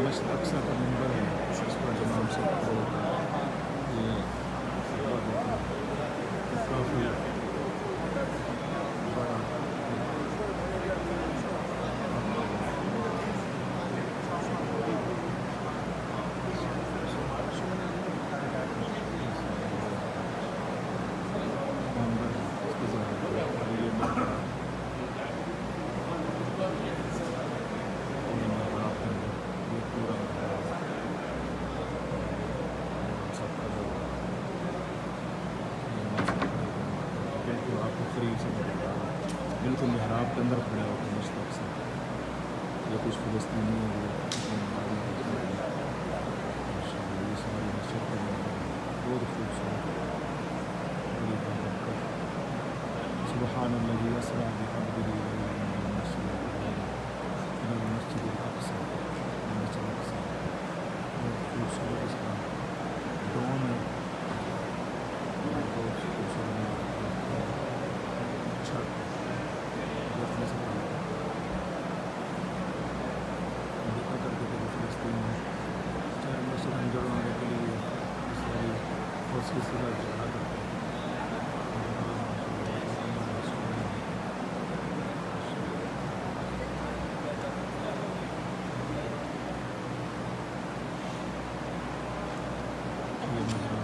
مسجد اقصی کا ممبر ہے، اس پر امام صاحب کو یہ کافی بڑا ممبر ہے، اس کی ظاہر اور یہ محراب کے اندر یہ پورا محراب امام صاحب کا جو یہ امام صاحب کھڑے ہوئے ہیں، بالکل آپ کو قریب سے نظر آ رہا ہے، بالکل محراب کے اندر کھڑے ہوتے ہیں مسجد اقصی۔ یہ کچھ فلسطینی ہیں جو اپنی نمازیں پڑھتے ہیں، ماشاءاللہ یہ ساری مسجد کا منظر ہے، بہت خوبصورت بڑی بابرکت۔ سبحان الذی اسریٰ بعبدہ لیلا من المسجد الحرام الی المسجد الاقصی، مسجد اقصی بہت خوبصورت اس کا ڈوم ہے، بہت خوبصورت چھت دیکھنے سے لگتا ہے۔ دیکھا کرتے تھے کہ فلسطین میں چاہے مسجد ہم جڑوانے کے لیے اس والی بہت سی سزا چڑھا کرتے ہیں، مگر آج ماشاء اللہ بہت امن ہے، سکون ہے، ماشاء اللہ۔ یہ نظارہ